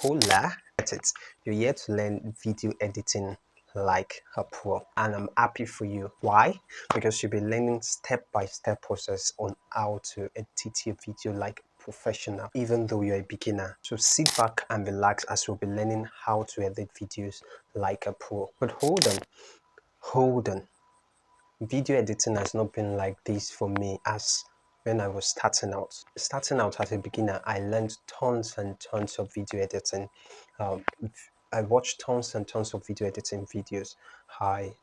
Hola, that's it. You're here to learn video editing like a pro, and I'm happy for you. Why? Because you'll be learning step-by-step process on how to edit your video like a professional, even though you're a beginner. So sit back and relax as we'll be learning how to edit videos like a pro. But hold on. Video editing has not been like this for me as when I was starting out. Starting out as a beginner, I learned tons and tons of video editing. Um, I watched tons and tons of video editing videos. I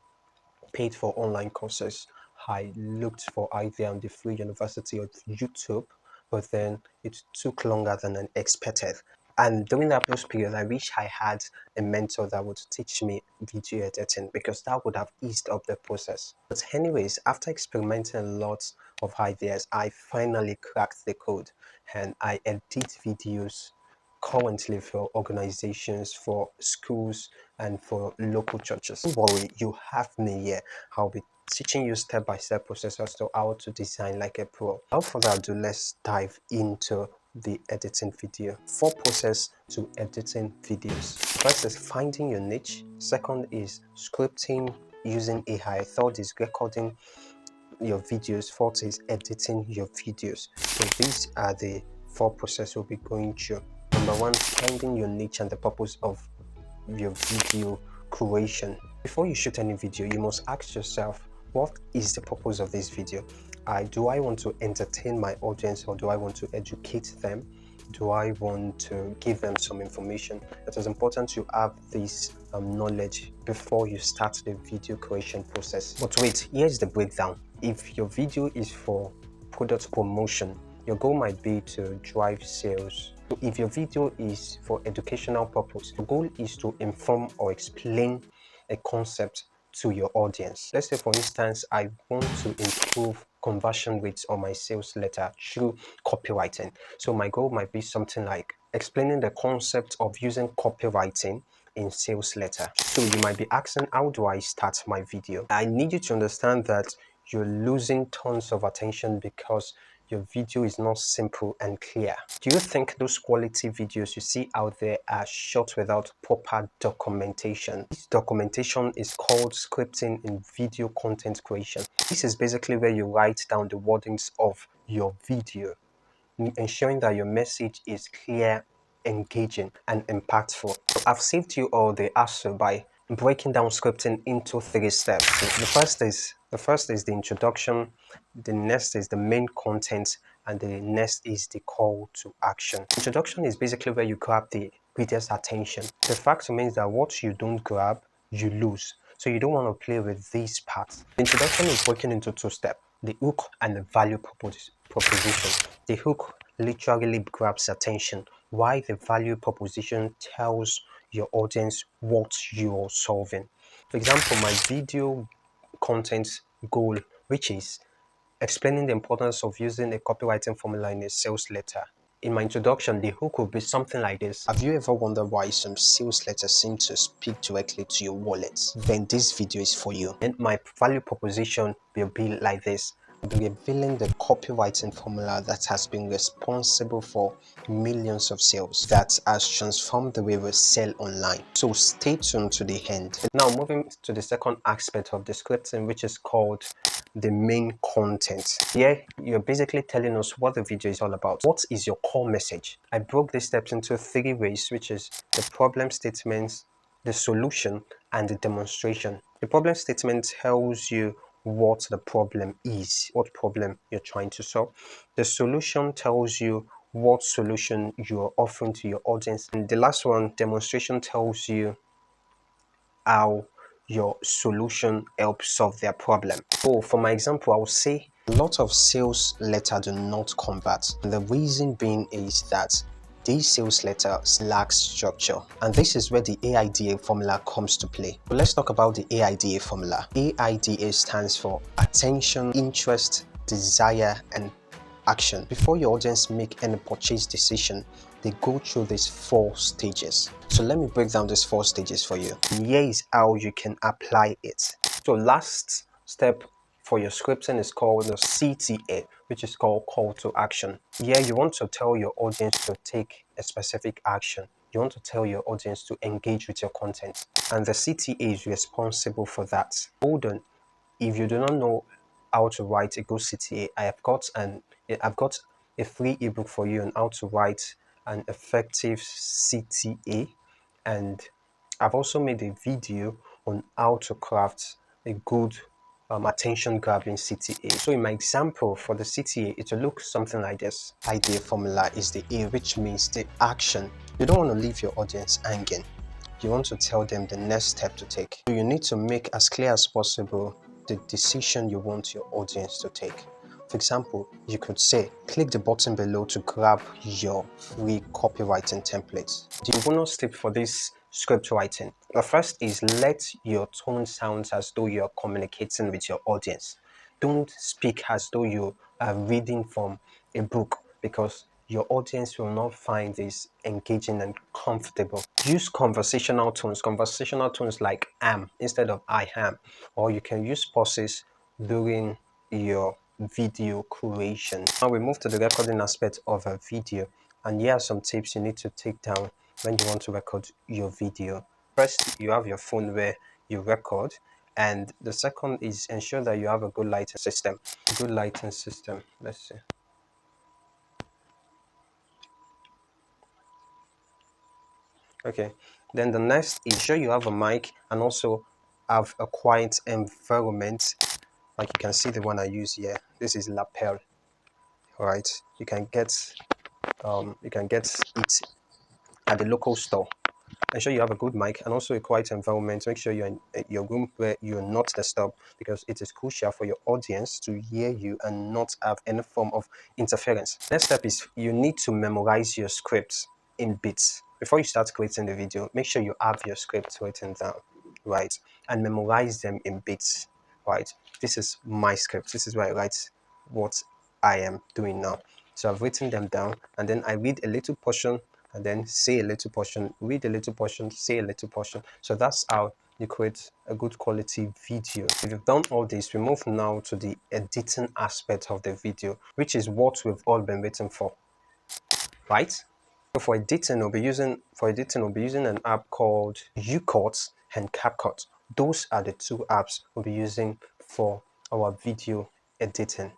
paid for online courses. I looked for either on the Free University of YouTube, but then it took longer than I expected. And during those period, I wish I had a mentor that would teach me video editing because that would have eased up the process. But anyways, after experimenting a lot of ideas, I finally cracked the code and I edit videos currently for organizations, for schools, and for local churches. Don't worry, you have me here. I'll be teaching you step-by-step process as to how to design like a pro. Without further ado, let's dive into the editing video. 4 process to editing videos. First is finding your niche. Second is scripting using AI. Third is recording your videos. Fourth is editing your videos. So these are the 4 processes we'll be going through. Number 1, finding your niche and the purpose of your video creation. Before you shoot any video, you must ask yourself, what is the purpose of this video? Do I want to entertain my audience, or do I want to educate them? Do I want to give them some information? It is important to have this knowledge before you start the video creation process. But wait, here's the breakdown. If your video is for product promotion, your goal might be to drive sales. So if your video is for educational purpose, the goal is to inform or explain a concept to your audience. Let's say, for instance, I want to improve conversion rates on my sales letter through copywriting. So my goal might be something like explaining the concept of using copywriting in sales letter. So you might be asking, how do I start my video? I need you to understand that you're losing tons of attention because your video is not simple and clear. Do you think those quality videos you see out there are shot without proper documentation? This documentation is called scripting in video content creation. This is basically where you write down the wordings of your video, ensuring that your message is clear, engaging, and impactful. I've saved you all the hassle by breaking down scripting into 3 steps. The first is the introduction, the next is the main content, and the next is the call to action. Introduction is basically where you grab the reader's attention. The fact remains that what you don't grab, you lose. So you don't want to play with these parts. The introduction is broken into 2 steps: the hook and the value proposition. The hook literally grabs attention, while the value proposition tells your audience what you're solving. For example, my video content goal, which is explaining the importance of using a copywriting formula in a sales letter. In my introduction, the hook will be something like this. Have you ever wondered why some sales letters seem to speak directly to your wallet? Then this video is for you. And my value proposition will be like this. I'll be revealing the copywriting formula that has been responsible for millions of sales, that has transformed the way we sell online. So stay tuned to the end. Now moving to the second aspect of the scripting, which is called the main content. Here you're basically telling us what the video is all about. What is your core message? I broke these steps into 3 ways, which is the problem statements, the solution, and the demonstration. The problem statement tells you what the problem is, what problem you're trying to solve. The solution tells you what solution you're offering to your audience, and the last one, demonstration, tells you how your solution helps solve their problem. So for my example, I will say a lot of sales letters do not convert. The reason being is that these sales letters lack structure, and this is where the AIDA formula comes to play. But let's talk about the AIDA formula. AIDA stands for attention, interest, desire, and action. Before your audience make any purchase decision, they go through these 4 stages. So let me break down these 4 stages for you. Here is how you can apply it. So last step for your scripting is called the CTA, which is called call to action. Here you want to tell your audience to take a specific action. You want to tell your audience to engage with your content, and the CTA is responsible for that. Hold on, if you do not know how to write a good CTA, I've got a free ebook for you on how to write an effective CTA, and I've also made a video on how to craft a good attention grabbing CTA. So in my example for the CTA, it will look something like this. Idea formula is the A, which means the action. You don't want to leave your audience hanging. You want to tell them the next step to take. So you need to make as clear as possible the decision you want your audience to take. For example, you could say, click the button below to grab your free copywriting templates. The bonus tip for this script writing, the first is let your tone sound as though you're communicating with your audience. Don't speak as though you are reading from a book, because your audience will not find this engaging and comfortable. Use conversational tones like am instead of I am, or you can use pauses during your video creation. Now we move to the recording aspect of a video, and here are some tips you need to take down when you want to record your video. First, you have your phone where you record, and the second is ensure that you have a good lighting system. Let's see. Okay, then the next is sure you have a mic and also have a quiet environment. Like you can see the one I use here. This is lapel. All right, you can get it at the local store. Ensure you have a good mic and also a quiet environment. Make sure you're in your room where you're not disturbed, because it is crucial for your audience to hear you and not have any form of interference. Next step is you need to memorize your scripts in bits. Before you start creating the video, make sure you have your scripts written down, right? And memorize them in bits, right? This is my script. This is where I write what I am doing now. So I've written them down, and then I read a little portion and then say a little portion, read a little portion, say a little portion. So that's how you create a good quality video. If you've done all this, we move now to the editing aspect of the video, which is what we've all been waiting for, right? So for editing, we'll be using an app called UCut and CapCut. Those are the two apps we'll be using for our video editing.